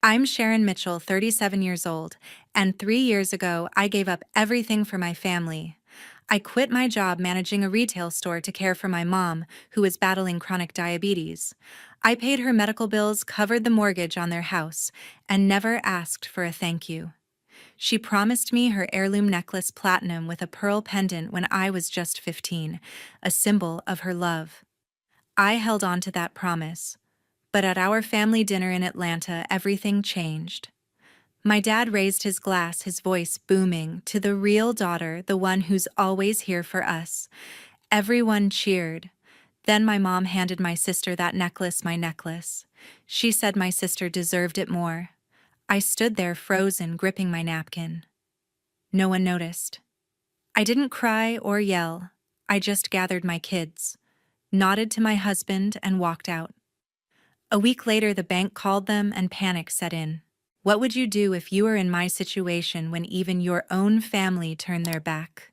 I'm Sharon Mitchell, 37 years old, and 3 years ago I gave up everything for my family. I quit my job managing a retail store to care for my mom, who is battling chronic diabetes. I paid her medical bills, covered the mortgage on their house, and never asked for a thank you. She promised me her heirloom necklace platinum with a pearl pendant when I was just 15, a symbol of her love. I held on to that promise. But at our family dinner in Atlanta, everything changed. My dad raised his glass, his voice booming, to the real daughter, the one who's always here for us. Everyone cheered. Then my mom handed my sister that necklace, my necklace. She said my sister deserved it more. I stood there frozen, gripping my napkin. No one noticed. I didn't cry or yell. I just gathered my kids, nodded to my husband, and walked out. A week later, the bank called them and panic set in. What would you do if you were in my situation when even your own family turned their back?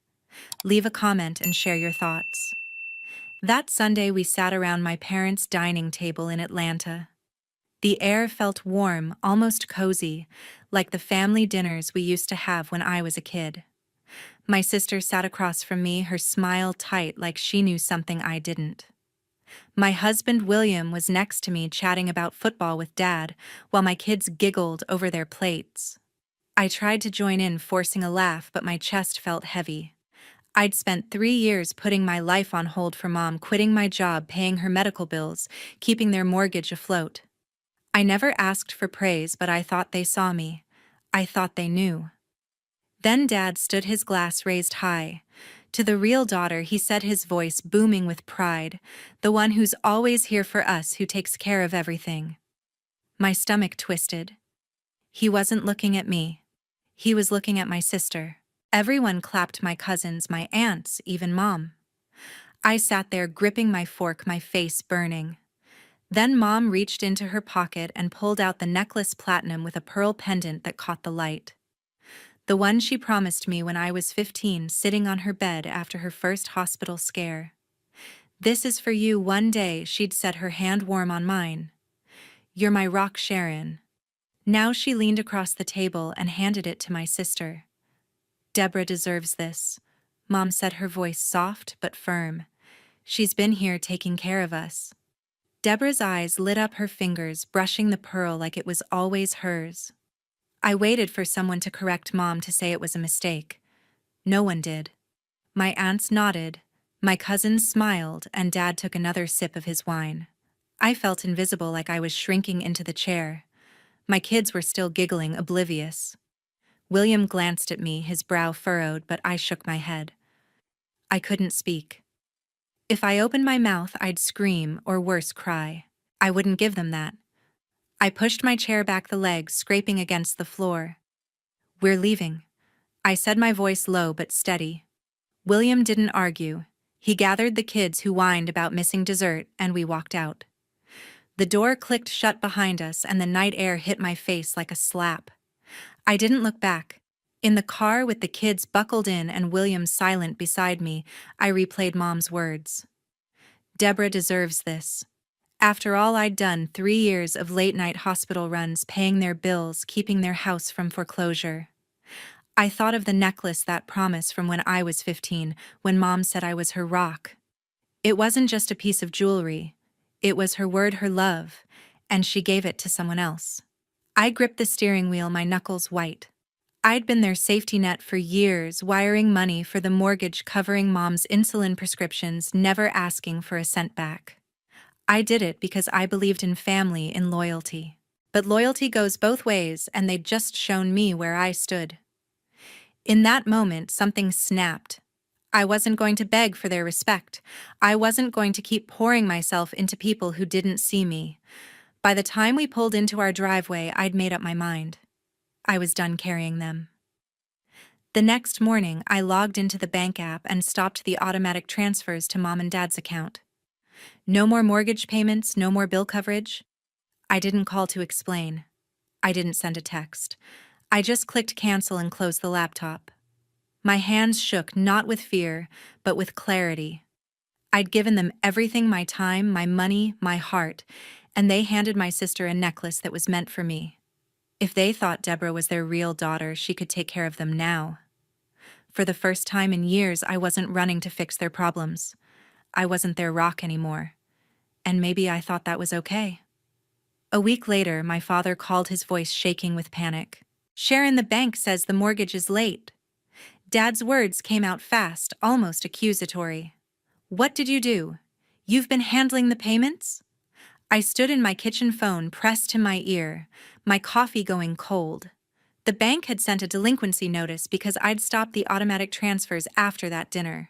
Leave a comment and share your thoughts. That Sunday, we sat around my parents' dining table in Atlanta. The air felt warm, almost cozy, like the family dinners we used to have when I was a kid. My sister sat across from me, her smile tight like she knew something I didn't. My husband William was next to me chatting about football with Dad, while my kids giggled over their plates. I tried to join in, forcing a laugh, but my chest felt heavy. I'd spent 3 years putting my life on hold for Mom, quitting my job, paying her medical bills, keeping their mortgage afloat. I never asked for praise, but I thought they saw me. I thought they knew. Then Dad stood, his glass raised high. To the real daughter, he said, his voice booming with pride, the one who's always here for us, who takes care of everything. My stomach twisted. He wasn't looking at me. He was looking at my sister. Everyone clapped, my cousins, my aunts, even Mom. I sat there gripping my fork, my face burning. Then Mom reached into her pocket and pulled out the necklace platinum with a pearl pendant that caught the light. The one she promised me when I was 15, sitting on her bed after her first hospital scare. This is for you. One day, she'd said, her hand warm on mine. You're my rock, Sharon. Now she leaned across the table and handed it to my sister. Debra deserves this, Mom said, her voice soft but firm. She's been here taking care of us. Debra's eyes lit up, her fingers brushing the pearl like it was always hers. I waited for someone to correct Mom, to say it was a mistake. No one did. My aunts nodded, my cousins smiled, and Dad took another sip of his wine. I felt invisible, like I was shrinking into the chair. My kids were still giggling, oblivious. William glanced at me, his brow furrowed, but I shook my head. I couldn't speak. If I opened my mouth, I'd scream, or worse, cry. I wouldn't give them that. I pushed my chair back, the legs scraping against the floor. We're leaving, I said, my voice low but steady. William didn't argue. He gathered the kids who whined about missing dessert, and we walked out. The door clicked shut behind us, and the night air hit my face like a slap. I didn't look back. In the car, with the kids buckled in and William silent beside me, I replayed Mom's words. Debra deserves this. After all I'd done, 3 years of late-night hospital runs, paying their bills, keeping their house from foreclosure. I thought of the necklace, that promise from when I was 15, when Mom said I was her rock. It wasn't just a piece of jewelry. It was her word, her love, and she gave it to someone else. I gripped the steering wheel, my knuckles white. I'd been their safety net for years, wiring money for the mortgage, covering Mom's insulin prescriptions, never asking for a cent back. I did it because I believed in family, in loyalty. But loyalty goes both ways, and they'd just shown me where I stood. In that moment, something snapped. I wasn't going to beg for their respect. I wasn't going to keep pouring myself into people who didn't see me. By the time we pulled into our driveway, I'd made up my mind. I was done carrying them. The next morning, I logged into the bank app and stopped the automatic transfers to Mom and Dad's account. No more mortgage payments, no more bill coverage. I didn't call to explain. I didn't send a text. I just clicked cancel and closed the laptop. My hands shook, not with fear, but with clarity. I'd given them everything, my time, my money, my heart, and they handed my sister a necklace that was meant for me. If they thought Debra was their real daughter, she could take care of them now. For the first time in years, I wasn't running to fix their problems. I wasn't their rock anymore. And maybe I thought that was okay. A week later, my father called, his voice shaking with panic. "Sharon, the bank says the mortgage is late." Dad's words came out fast, almost accusatory. "What did you do? You've been handling the payments?" I stood in my kitchen, phone pressed to my ear, my coffee going cold. The bank had sent a delinquency notice because I'd stopped the automatic transfers after that dinner.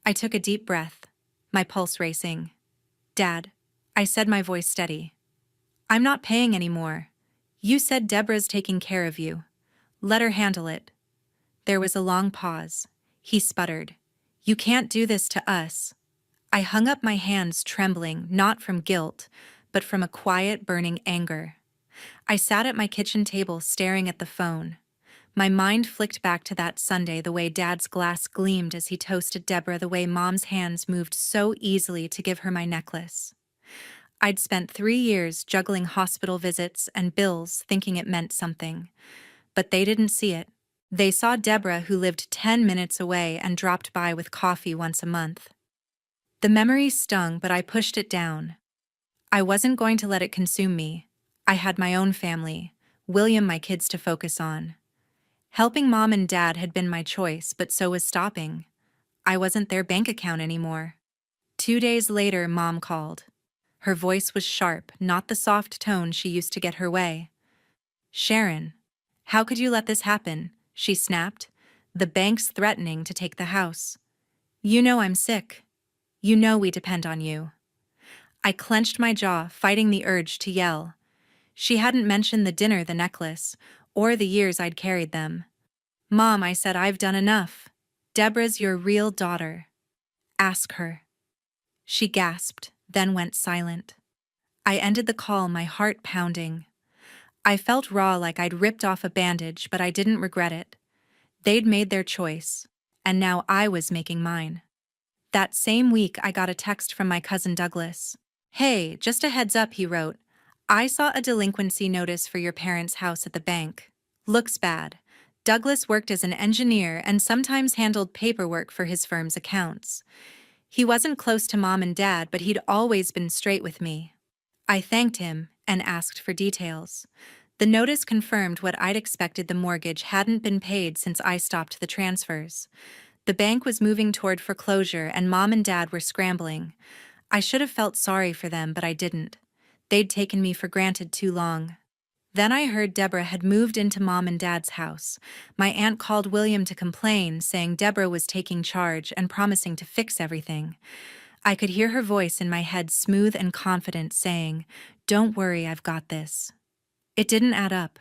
I took a deep breath, my pulse racing. "Dad," I said, my voice steady, "I'm not paying anymore. You said Debra's taking care of you. Let her handle it." There was a long pause. He sputtered, "You can't do this to us." I hung up my hands, trembling, not from guilt, but from a quiet, burning anger. I sat at my kitchen table, staring at the phone. My mind flicked back to that Sunday, the way Dad's glass gleamed as he toasted Debra, the way Mom's hands moved so easily to give her my necklace. I'd spent 3 years juggling hospital visits and bills, thinking it meant something. But they didn't see it. They saw Debra, who lived 10 minutes away and dropped by with coffee once a month. The memory stung, but I pushed it down. I wasn't going to let it consume me. I had my own family, William, my kids to focus on. Helping Mom and Dad had been my choice, but so was stopping. I wasn't their bank account anymore. 2 days later, Mom called. Her voice was sharp, not the soft tone she used to get her way. "Sharon, how could you let this happen?" she snapped. "The bank's threatening to take the house. You know I'm sick. You know we depend on you." I clenched my jaw, fighting the urge to yell. She hadn't mentioned the dinner, the necklace, or the years I'd carried them. "Mom," I said, "I've done enough. Debra's your real daughter. Ask her." She gasped, then went silent. I ended the call, my heart pounding. I felt raw, like I'd ripped off a bandage, but I didn't regret it. They'd made their choice, and now I was making mine. That same week, I got a text from my cousin Douglas. "Hey, just a heads up," he wrote. "I saw a delinquency notice for your parents' house at the bank. Looks bad." Douglas worked as an engineer and sometimes handled paperwork for his firm's accounts. He wasn't close to Mom and Dad, but he'd always been straight with me. I thanked him and asked for details. The notice confirmed what I'd expected: the mortgage hadn't been paid since I stopped the transfers. The bank was moving toward foreclosure, and Mom and Dad were scrambling. I should have felt sorry for them, but I didn't. They'd taken me for granted too long. Then I heard Debra had moved into Mom and Dad's house. My aunt called William to complain, saying Debra was taking charge and promising to fix everything. I could hear her voice in my head, smooth and confident, saying, "Don't worry, I've got this." It didn't add up.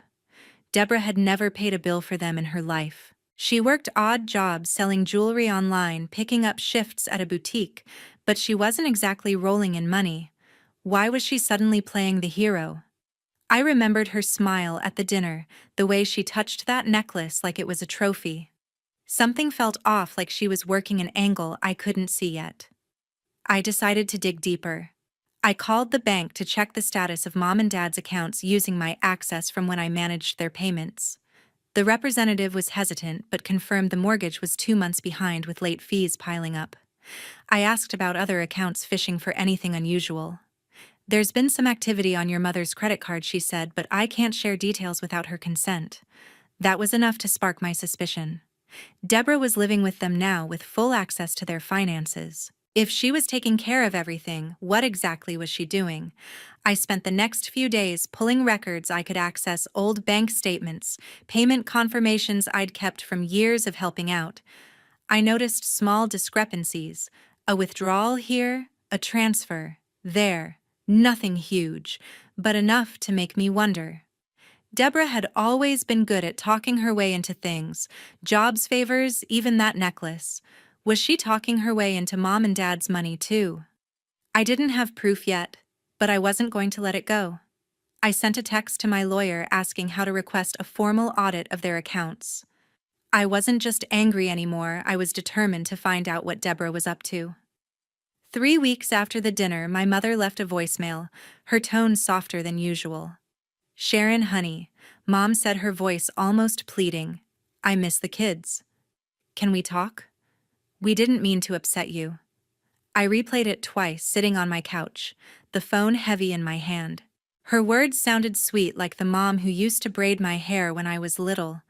Debra had never paid a bill for them in her life. She worked odd jobs, selling jewelry online, picking up shifts at a boutique, but she wasn't exactly rolling in money. Why was she suddenly playing the hero? I remembered her smile at the dinner, the way she touched that necklace like it was a trophy. Something felt off, like she was working an angle I couldn't see yet. I decided to dig deeper. I called the bank to check the status of Mom and Dad's accounts using my access from when I managed their payments. The representative was hesitant, but confirmed the mortgage was 2 months behind, with late fees piling up. I asked about other accounts, fishing for anything unusual. "There's been some activity on your mother's credit card," she said, "but I can't share details without her consent." That was enough to spark my suspicion. Debra was living with them now, with full access to their finances. If she was taking care of everything, what exactly was she doing? I spent the next few days pulling records I could access: old bank statements, payment confirmations I'd kept from years of helping out. I noticed small discrepancies: a withdrawal here, a transfer there. Nothing huge, but enough to make me wonder. Debra had always been good at talking her way into things: jobs, favors, even that necklace. Was she talking her way into Mom and Dad's money too? I didn't have proof yet, but I wasn't going to let it go. I sent a text to my lawyer asking how to request a formal audit of their accounts. I wasn't just angry anymore, I was determined to find out what Debra was up to. 3 weeks after the dinner, my mother left a voicemail, her tone softer than usual. Sharon, honey, Mom said, her voice almost pleading. I miss the kids. Can we talk? We didn't mean to upset you. I replayed it twice, sitting on my couch, the phone heavy in my hand. Her words sounded sweet, like the mom who used to braid my hair when I was little,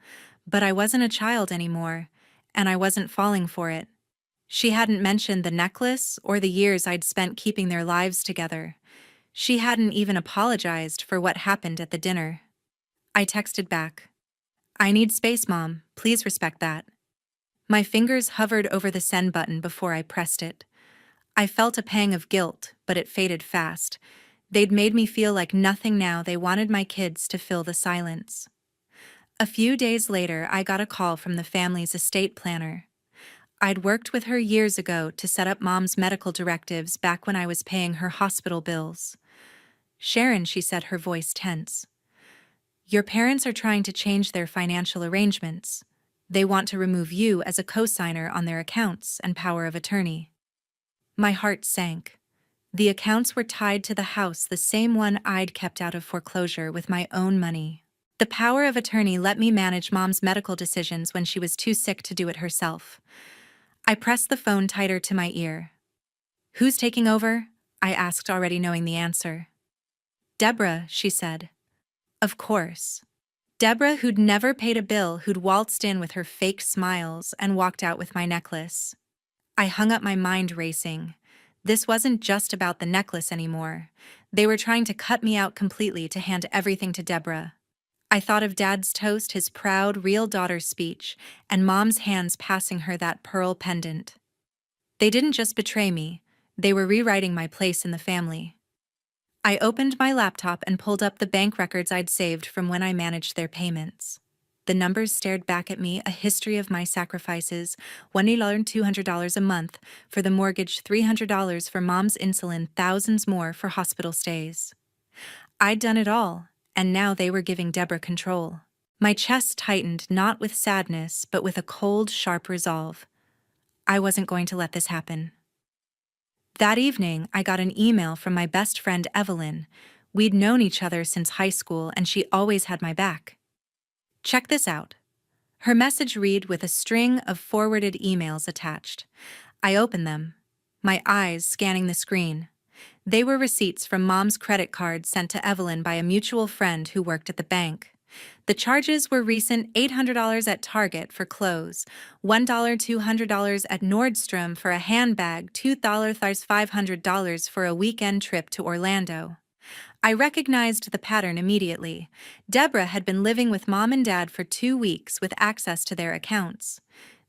but I wasn't a child anymore, and I wasn't falling for it. She hadn't mentioned the necklace or the years I'd spent keeping their lives together. She hadn't even apologized for what happened at the dinner. I texted back, I need space, Mom. Please respect that. My fingers hovered over the send button before I pressed it. I felt a pang of guilt, but it faded fast. They'd made me feel like nothing now. They wanted my kids to fill the silence. A few days later, I got a call from the family's estate planner. I'd worked with her years ago to set up Mom's medical directives back when I was paying her hospital bills. Sharon, she said, her voice tense. Your parents are trying to change their financial arrangements. They want to remove you as a co-signer on their accounts and power of attorney. My heart sank. The accounts were tied to the house, the same one I'd kept out of foreclosure with my own money. The power of attorney let me manage Mom's medical decisions when she was too sick to do it herself. I pressed the phone tighter to my ear. Who's taking over? I asked, already knowing the answer. Debra, she said. Of course. Debra, who'd never paid a bill, who'd waltzed in with her fake smiles and walked out with my necklace. I hung up, my mind racing. This wasn't just about the necklace anymore. They were trying to cut me out completely to hand everything to Debra. I thought of Dad's toast, his proud, real daughter's speech, and Mom's hands passing her that pearl pendant. They didn't just betray me, they were rewriting my place in the family. I opened my laptop and pulled up the bank records I'd saved from when I managed their payments. The numbers stared back at me, a history of my sacrifices: $200 a month for the mortgage, $300 for Mom's insulin, thousands more for hospital stays. I'd done it all, and now they were giving Debra control. My chest tightened, not with sadness, but with a cold, sharp resolve. I wasn't going to let this happen. That evening, I got an email from my best friend Evelyn. We'd known each other since high school, and she always had my back. Check this out. Her message read with a string of forwarded emails attached. I opened them, my eyes scanning the screen. They were receipts from Mom's credit card sent to Evelyn by a mutual friend who worked at the bank. The charges were recent: $800 at Target for clothes, $200 at Nordstrom for a handbag, $500 for a weekend trip to Orlando. I recognized the pattern immediately. Debra had been living with Mom and Dad for 2 weeks with access to their accounts.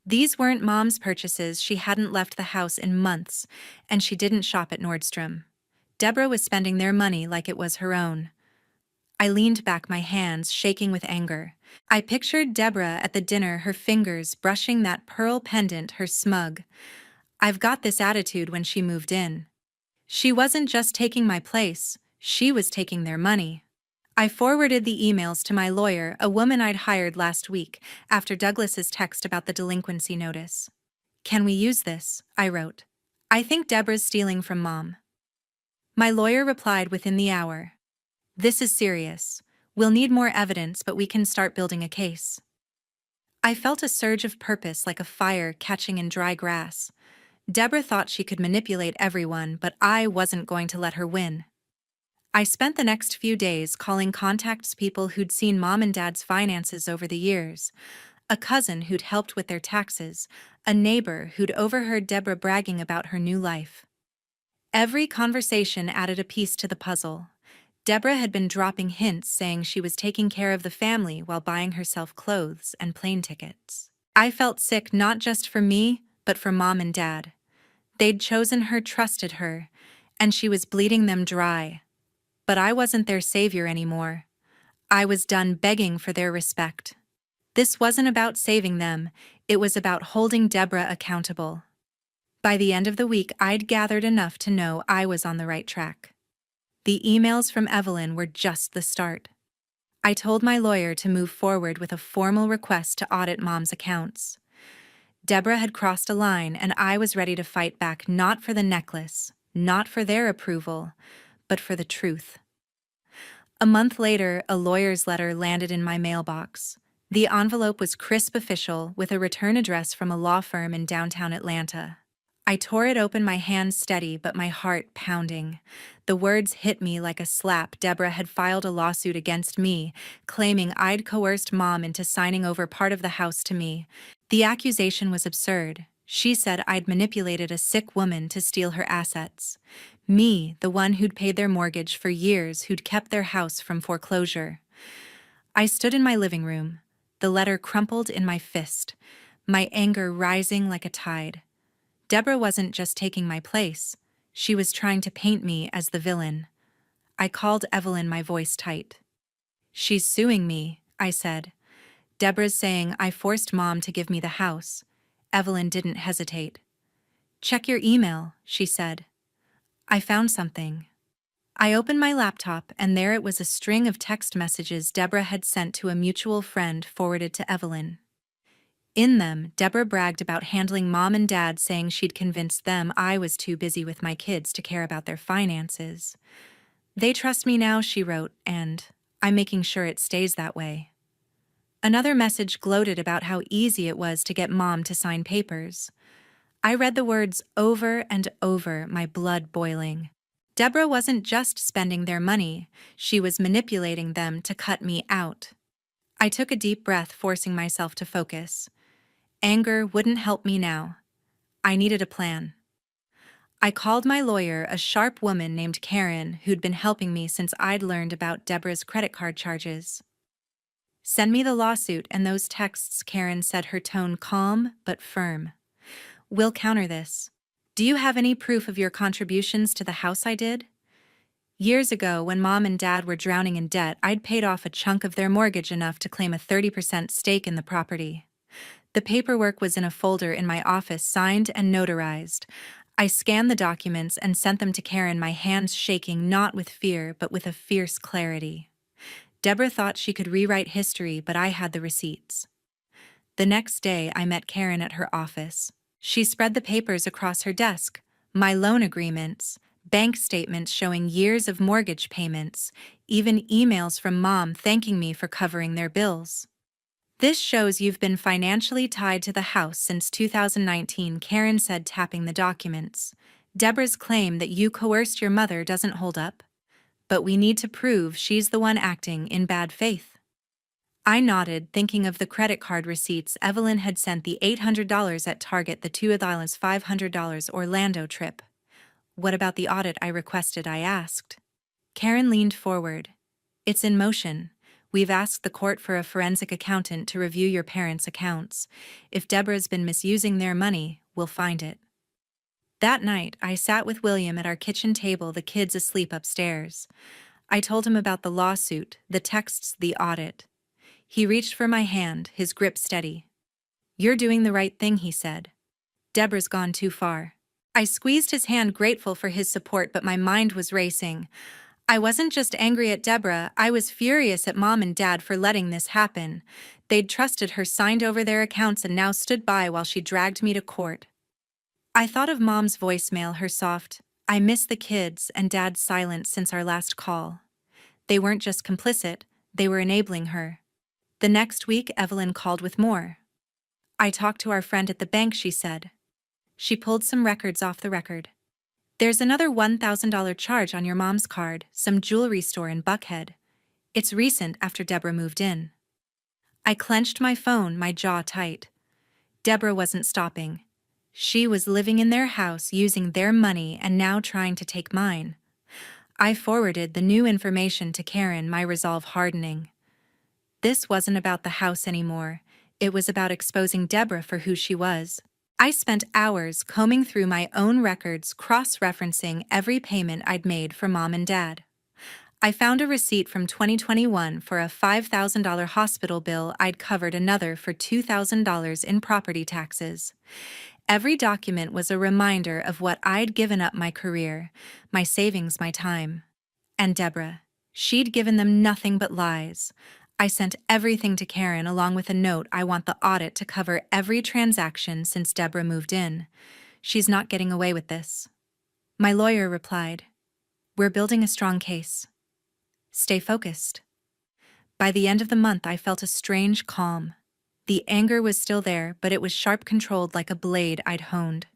These weren't Mom's purchases. She hadn't left the house in months, and she didn't shop at Nordstrom. Debra was spending their money like it was her own. I leaned back, my hands shaking with anger. I pictured Debra at the dinner, her fingers brushing that pearl pendant, her smug, I've got this attitude when she moved in. She wasn't just taking my place, she was taking their money. I forwarded the emails to my lawyer, a woman I'd hired last week, after Douglas's text about the delinquency notice. Can we use this? I wrote. I think Debra's stealing from Mom. My lawyer replied within the hour. This is serious. We'll need more evidence, but we can start building a case. I felt a surge of purpose, like a fire catching in dry grass. Debra thought she could manipulate everyone, but I wasn't going to let her win. I spent the next few days calling contacts, people who'd seen Mom and Dad's finances over the years, a cousin who'd helped with their taxes, a neighbor who'd overheard Debra bragging about her new life. Every conversation added a piece to the puzzle. Debra had been dropping hints, saying she was taking care of the family while buying herself clothes and plane tickets. I felt sick, not just for me, but for Mom and Dad. They'd chosen her, trusted her, and she was bleeding them dry. But I wasn't their savior anymore. I was done begging for their respect. This wasn't about saving them, it was about holding Debra accountable. By the end of the week, I'd gathered enough to know I was on the right track. The emails from Evelyn were just the start. I told my lawyer to move forward with a formal request to audit Mom's accounts. Debra had crossed a line, and I was ready to fight back, not for the necklace, not for their approval, but for the truth. A month later, a lawyer's letter landed in my mailbox. The envelope was crisp official, with a return address from a law firm in downtown Atlanta. I tore it open, my hands steady but my heart pounding. The words hit me like a slap. Debra had filed a lawsuit against me, claiming I'd coerced Mom into signing over part of the house to me. The accusation was absurd. She said I'd manipulated a sick woman to steal her assets. Me, the one who'd paid their mortgage for years, who'd kept their house from foreclosure. I stood in my living room, the letter crumpled in my fist, my anger rising like a tide. Debra wasn't just taking my place, she was trying to paint me as the villain. I called Evelyn, my voice tight. "She's suing me," I said. "Debra's saying I forced Mom to give me the house." Evelyn didn't hesitate. "Check your email," she said. I found something. I opened my laptop, and there it was, a string of text messages Debra had sent to a mutual friend, forwarded to Evelyn. In them, Debra bragged about handling Mom and Dad, saying she'd convinced them I was too busy with my kids to care about their finances. "They trust me now," she wrote, "and I'm making sure it stays that way." Another message gloated about how easy it was to get Mom to sign papers. I read the words over and over, my blood boiling. Debra wasn't just spending their money, she was manipulating them to cut me out. I took a deep breath, forcing myself to focus. Anger wouldn't help me now. I needed a plan. I called my lawyer, a sharp woman named Karen, who'd been helping me since I'd learned about Debra's credit card charges. "Send me the lawsuit and those texts," Karen said, her tone calm but firm. "We'll counter this. Do you have any proof of your contributions to the house I did?" Years ago, when Mom and Dad were drowning in debt, I'd paid off a chunk of their mortgage, enough to claim a 30% stake in the property. The paperwork was in a folder in my office, signed and notarized. I scanned the documents and sent them to Karen, my hands shaking, not with fear but with a fierce clarity. Debra thought she could rewrite history, but I had the receipts. The next day, I met Karen at her office. She spread the papers across her desk: my loan agreements, bank statements showing years of mortgage payments, even emails from Mom thanking me for covering their bills. "This shows you've been financially tied to the house since 2019, Karen said, tapping the documents. "Debra's claim that you coerced your mother doesn't hold up. But we need to prove she's the one acting in bad faith." I nodded, thinking of the credit card receipts Evelyn had sent: the $800 at Target, the $2,500 $500 Orlando trip. "What about the audit I requested?" I asked. Karen leaned forward. "It's in motion. We've asked the court for a forensic accountant to review your parents' accounts. If Debra's been misusing their money, we'll find it." That night, I sat with William at our kitchen table, the kids asleep upstairs. I told him about the lawsuit, the texts, the audit. He reached for my hand, his grip steady. "You're doing the right thing," he said. "Debra's gone too far." I squeezed his hand, grateful for his support, but my mind was racing. I wasn't just angry at Debra, I was furious at Mom and Dad for letting this happen. They'd trusted her, signed over their accounts, and now stood by while she dragged me to court. I thought of Mom's voicemail, her soft, "I miss the kids," and Dad's silence since our last call. They weren't just complicit, they were enabling her. The next week, Evelyn called with more. "I talked to our friend at the bank," she said. She pulled some records off the record. "There's another $1,000 charge on your mom's card, some jewelry store in Buckhead. It's recent, after Debra moved in." I clenched my phone, my jaw tight. Debra wasn't stopping. She was living in their house, using their money, and now trying to take mine. I forwarded the new information to Karen, my resolve hardening. This wasn't about the house anymore. It was about exposing Debra for who she was. I spent hours combing through my own records, cross-referencing every payment I'd made for Mom and Dad. I found a receipt from 2021 for a $5,000 hospital bill I'd covered, another for $2,000 in property taxes. Every document was a reminder of what I'd given up: my career, my savings, my time. And Debra, she'd given them nothing but lies. I sent everything to Karen, along with a note: "I want the audit to cover every transaction since Debra moved in. She's not getting away with this." My lawyer replied, "We're building a strong case." Stay focused. By the end of the month, I felt a strange calm. The anger was still there, but it was sharp controlled like a blade I'd honed.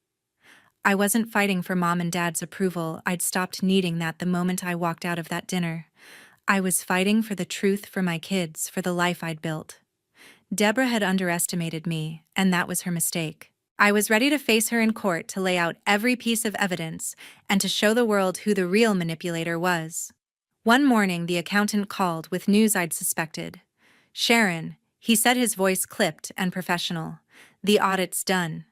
I wasn't fighting for Mom and Dad's approval. I'd stopped needing that the moment I walked out of that dinner. I was fighting for the truth for my kids, for the life I'd built. Debra had underestimated me, and that was her mistake. I was ready to face her in court, to lay out every piece of evidence, and to show the world who the real manipulator was. One morning, the accountant called with news I'd suspected. "Sharon," he said, his voice clipped and professional. "The audit's done.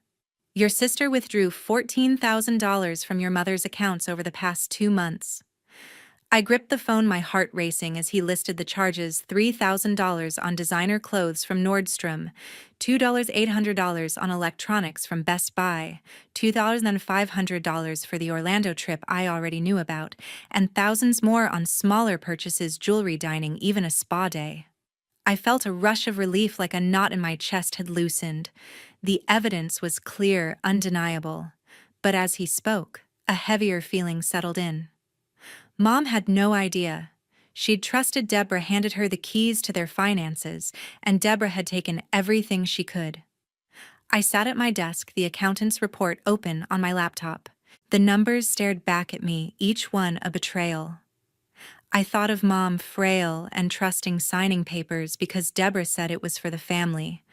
Your sister withdrew $14,000 from your mother's accounts over the past 2 months." I gripped the phone, my heart racing, as he listed the charges: $3,000 on designer clothes from Nordstrom, $2,800 on electronics from Best Buy, $2,500 for the Orlando trip I already knew about, and thousands more on smaller purchases, jewelry, dining, even a spa day. I felt a rush of relief, like a knot in my chest had loosened. The evidence was clear, undeniable. But as he spoke, a heavier feeling settled in. Mom had no idea. She'd trusted Debra, handed her the keys to their finances, and Debra had taken everything she could. I sat at my desk, the accountant's report open on my laptop. The numbers stared back at me, each one a betrayal. I thought of Mom, frail and trusting, signing papers because Debra said it was for the family.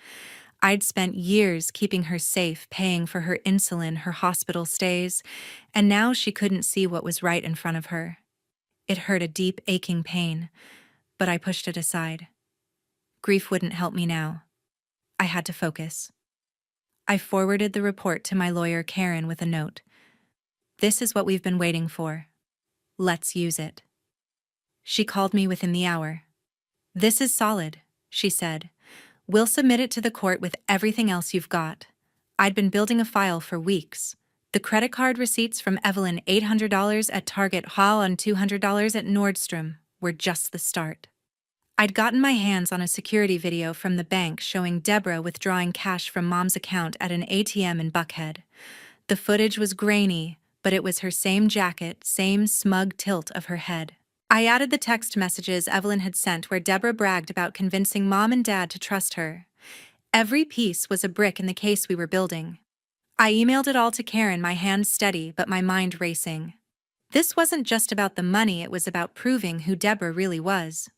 I'd spent years keeping her safe, paying for her insulin, her hospital stays, and now she couldn't see what was right in front of her. It hurt, a deep, aching pain, but I pushed it aside. Grief wouldn't help me now. I had to focus. I forwarded the report to my lawyer, Karen, with a note. "This is what we've been waiting for. Let's use it." She called me within the hour. "This is solid," she said. "We'll submit it to the court with everything else you've got." I'd been building a file for weeks. The credit card receipts from Evelyn, $800 at Target Hall and $200 at Nordstrom, were just the start. I'd gotten my hands on a security video from the bank showing Debra withdrawing cash from Mom's account at an ATM in Buckhead. The footage was grainy, but it was her same jacket, same smug tilt of her head. I added the text messages Evelyn had sent where Debra bragged about convincing Mom and Dad to trust her. Every piece was a brick in the case we were building. I emailed it all to Karen, my hands steady but my mind racing. This wasn't just about the money, it was about proving who Debra really was.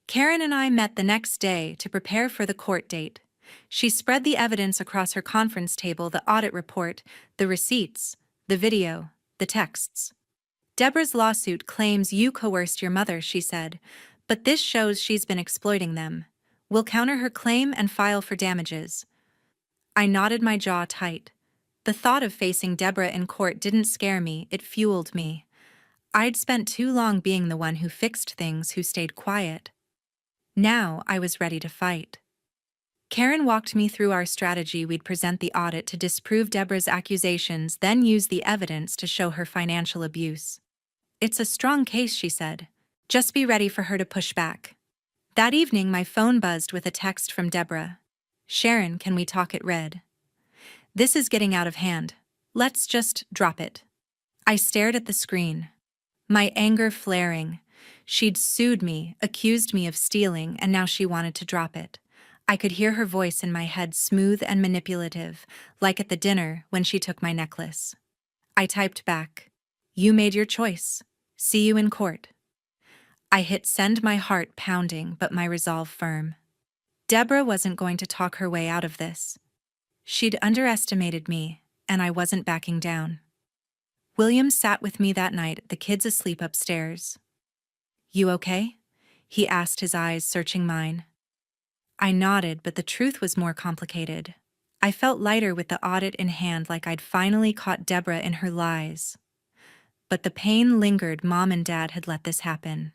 Karen and I met the next day to prepare for the court date. She spread the evidence across her conference table: the audit report, the receipts, the video, the texts. "Debra's lawsuit claims you coerced your mother," she said, "but this shows she's been exploiting them. We'll counter her claim and file for damages." I nodded, my jaw tight. The thought of facing Debra in court didn't scare me, it fueled me. I'd spent too long being the one who fixed things, who stayed quiet. Now I was ready to fight. Karen walked me through our strategy. We'd present the audit to disprove Debra's accusations, then use the evidence to show her financial abuse. "It's a strong case," she said. "Just be ready for her to push back." That evening, my phone buzzed with a text from Debra. "Sharon, can we talk?" It read. "This is getting out of hand. Let's just drop it." I stared at the screen, my anger flaring. She'd sued me, accused me of stealing, and now she wanted to drop it. I could hear her voice in my head, smooth and manipulative, like at the dinner when she took my necklace. I typed back, "You made your choice. See you in court." I hit send, my heart pounding but my resolve firm. Debra wasn't going to talk her way out of this. She'd underestimated me, and I wasn't backing down. William sat with me that night, the kids asleep upstairs. "You okay?" he asked, his eyes searching mine. I nodded, but the truth was more complicated. I felt lighter with the audit in hand, like I'd finally caught Debra in her lies. But the pain lingered. Mom and Dad had let this happen.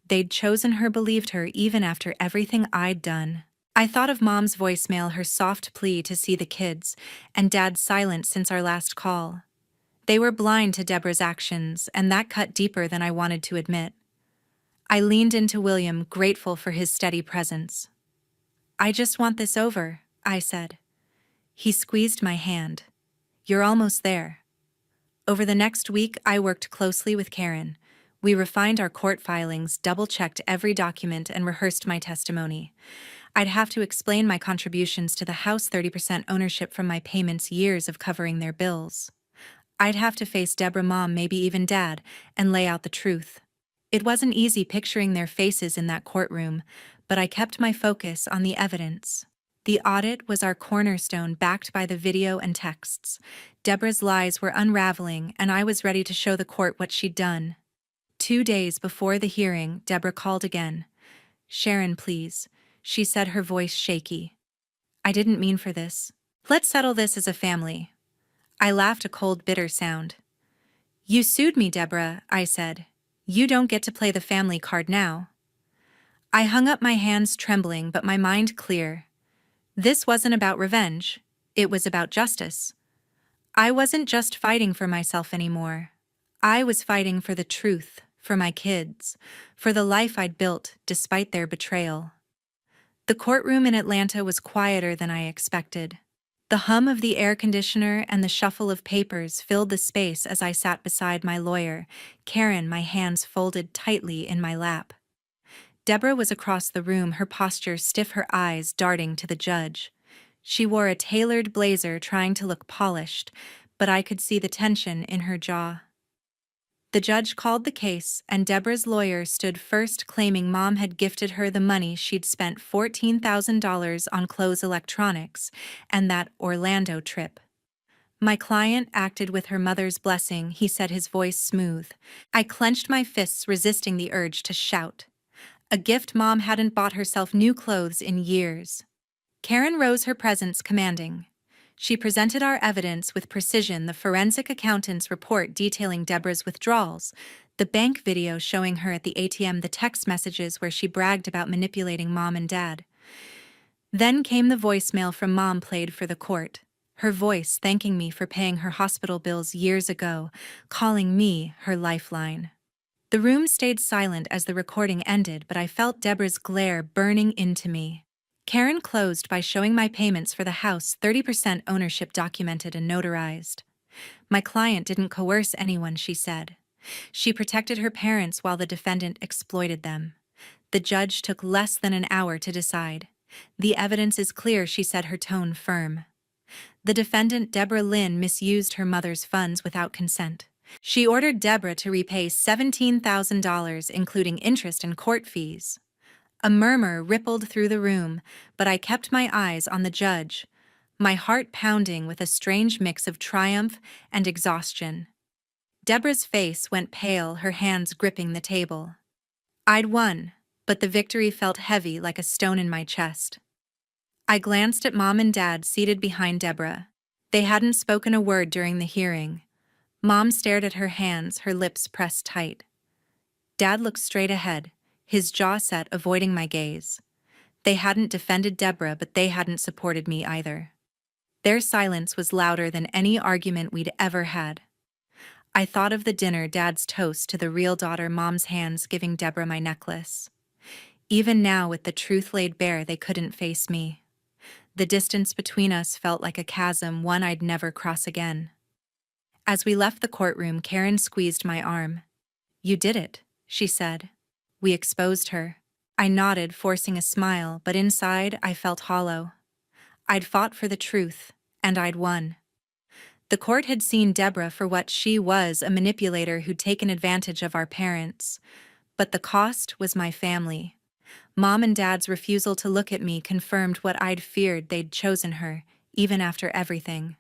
They'd chosen her, believed her, even after everything I'd done. I thought of Mom's voicemail, her soft plea to see the kids, and Dad's silence since our last call. They were blind to Debra's actions, and that cut deeper than I wanted to admit. I leaned into William, grateful for his steady presence. "I just want this over," I said. He squeezed my hand. "You're almost there." Over the next week, I worked closely with Karen. We refined our court filings, double-checked every document, and rehearsed my testimony. I'd have to explain my contributions to the house, 30% ownership from my payments, years of covering their bills. I'd have to face Debra, Mom, maybe even Dad, and lay out the truth. It wasn't easy picturing their faces in that courtroom, but I kept my focus on the evidence. The audit was our cornerstone, backed by the video and texts. Debra's lies were unraveling, and I was ready to show the court what she'd done. 2 days before the hearing, Debra called again. "Sharon, please," she said, her voice shaky. "I didn't mean for this. Let's settle this as a family." I laughed, a cold, bitter sound. "You sued me, Debra," I said. "You don't get to play the family card now." I hung up, my hands trembling but my mind clear. This wasn't about revenge. It was about justice. I wasn't just fighting for myself anymore. I was fighting for the truth, for my kids, for the life I'd built despite their betrayal. The courtroom in Atlanta was quieter than I expected. The hum of the air conditioner and the shuffle of papers filled the space as I sat beside my lawyer, Karen, my hands folded tightly in my lap. Debra was across the room, her posture stiff, her eyes darting to the judge. She wore a tailored blazer, trying to look polished, but I could see the tension in her jaw. The judge called the case, and Debra's lawyer stood first, claiming Mom had gifted her the money she'd spent, $14,000 on clothes, electronics, and that Orlando trip. "My client acted with her mother's blessing," he said, his voice smooth. I clenched my fists, resisting the urge to shout. A gift? Mom hadn't bought herself new clothes in years. Karen rose, her presence commanding. She presented our evidence with precision: the forensic accountant's report detailing Debra's withdrawals, the bank video showing her at the ATM, the text messages where she bragged about manipulating Mom and Dad. Then came the voicemail from Mom, played for the court. Her voice thanking me for paying her hospital bills years ago, calling me her lifeline. The room stayed silent as the recording ended, but I felt Debra's glare burning into me. Karen closed by showing my payments for the house, 30% ownership, documented and notarized. My client didn't coerce anyone, she said. She protected her parents while the defendant exploited them. The judge took less than an hour to decide. "The evidence is clear," she said, her tone firm. The defendant, Debra Lynn, misused her mother's funds without consent. She ordered Debra to repay $17,000, including interest and court fees. A murmur rippled through the room, but I kept my eyes on the judge, my heart pounding with a strange mix of triumph and exhaustion. Debra's face went pale, her hands gripping the table. I'd won, but the victory felt heavy, like a stone in my chest. I glanced at Mom and Dad seated behind Debra. They hadn't spoken a word during the hearing. Mom stared at her hands, her lips pressed tight. Dad looked straight ahead, his jaw set, avoiding my gaze. They hadn't defended Debra, but they hadn't supported me either. Their silence was louder than any argument we'd ever had. I thought of the dinner, Dad's toast to the real daughter, Mom's hands giving Debra my necklace. Even now, with the truth laid bare, they couldn't face me. The distance between us felt like a chasm, one I'd never cross again. As we left the courtroom, Karen squeezed my arm. "You did it," she said. "We exposed her." I nodded, forcing a smile, but inside I felt hollow. I'd fought for the truth, and I'd won. The court had seen Debra for what she was, a manipulator who'd taken advantage of our parents. But the cost was my family. Mom and Dad's refusal to look at me confirmed what I'd feared: they'd chosen her, even after everything.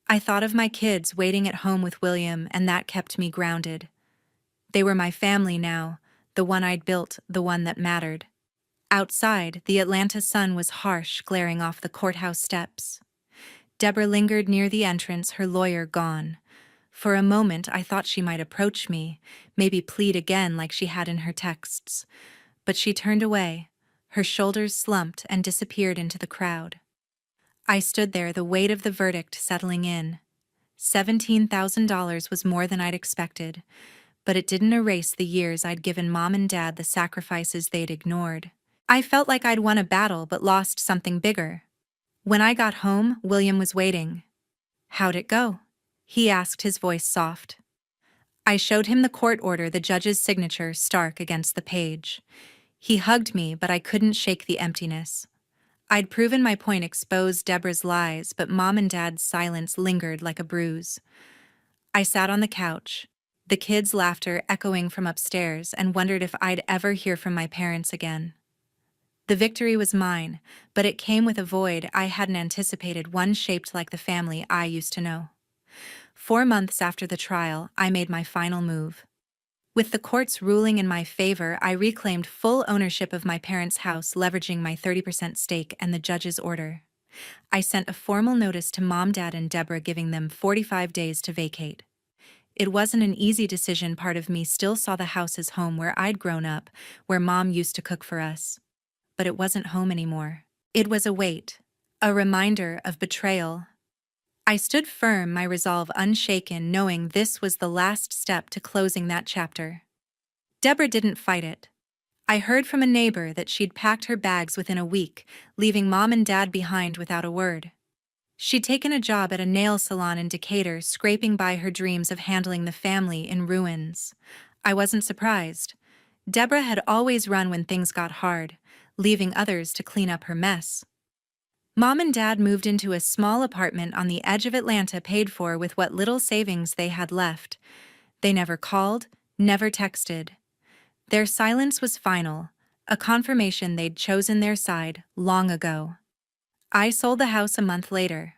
I thought of my kids waiting at home with William, and that kept me grounded. They were my family now, the one I'd built, the one that mattered. Outside, the Atlanta sun was harsh, glaring off the courthouse steps. Debra lingered near the entrance, her lawyer gone. For a moment, I thought she might approach me, maybe plead again like she had in her texts. But she turned away, her shoulders slumped, and disappeared into the crowd. I stood there, the weight of the verdict settling in. $17,000 was more than I'd expected, but it didn't erase the years I'd given Mom and Dad, the sacrifices they'd ignored. I felt like I'd won a battle but lost something bigger. When I got home, William was waiting. "How'd it go?" he asked, his voice soft. I showed him the court order, the judge's signature stark against the page. He hugged me, but I couldn't shake the emptiness. I'd proven my point, exposed Debra's lies, but Mom and Dad's silence lingered like a bruise. I sat on the couch, the kids' laughter echoing from upstairs, and wondered if I'd ever hear from my parents again. The victory was mine, but it came with a void I hadn't anticipated, one shaped like the family I used to know. 4 months after the trial, I made my final move. With the courts ruling in my favor, I reclaimed full ownership of my parents' house, leveraging my 30% stake and the judge's order. I sent a formal notice to Mom, Dad, and Debra, giving them 45 days to vacate. It wasn't an easy decision. Part of me still saw the house as home, where I'd grown up, where Mom used to cook for us. But it wasn't home anymore. It was a weight, a reminder of betrayal. I stood firm, my resolve unshaken, knowing this was the last step to closing that chapter. Debra didn't fight it. I heard from a neighbor that she'd packed her bags within a week, leaving Mom and Dad behind without a word. She'd taken a job at a nail salon in Decatur, scraping by her dreams of handling the family in ruins. I wasn't surprised. Debra had always run when things got hard, leaving others to clean up her mess. Mom and Dad moved into a small apartment on the edge of Atlanta, paid for with what little savings they had left. They never called, never texted. Their silence was final, a confirmation they'd chosen their side long ago. I sold the house a month later.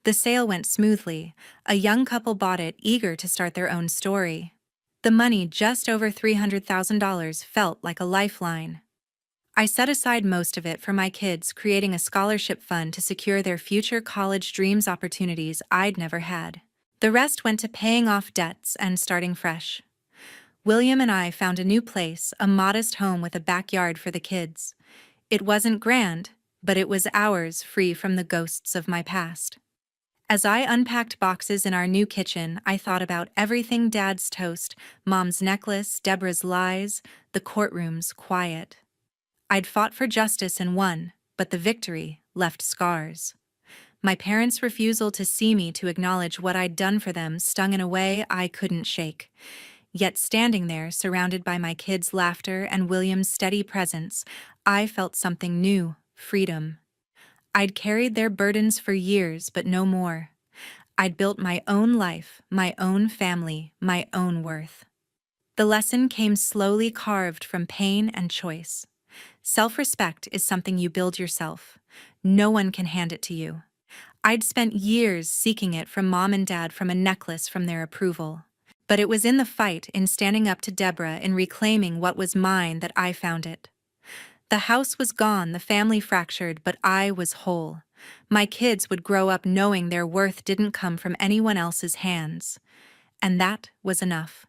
The sale went smoothly. A young couple bought it, eager to start their own story. The money, just over $300,000, felt like a lifeline. I set aside most of it for my kids, creating a scholarship fund to secure their future college dreams, opportunities I'd never had. The rest went to paying off debts and starting fresh. William and I found a new place, a modest home with a backyard for the kids. It wasn't grand, but it was ours, free from the ghosts of my past. As I unpacked boxes in our new kitchen, I thought about everything: Dad's toast, Mom's necklace, Debra's lies, the courtroom's quiet. I'd fought for justice and won, but the victory left scars. My parents' refusal to see me, to acknowledge what I'd done for them, stung in a way I couldn't shake. Yet standing there, surrounded by my kids' laughter and William's steady presence, I felt something new: freedom. I'd carried their burdens for years, but no more. I'd built my own life, my own family, my own worth. The lesson came slowly, carved from pain and choice. Self-respect is something you build yourself. No one can hand it to you. I'd spent years seeking it from Mom and Dad, from a necklace, from their approval. But it was in the fight, in standing up to Debra, in reclaiming what was mine, that I found it. The house was gone, the family fractured, but I was whole. My kids would grow up knowing their worth didn't come from anyone else's hands. And that was enough.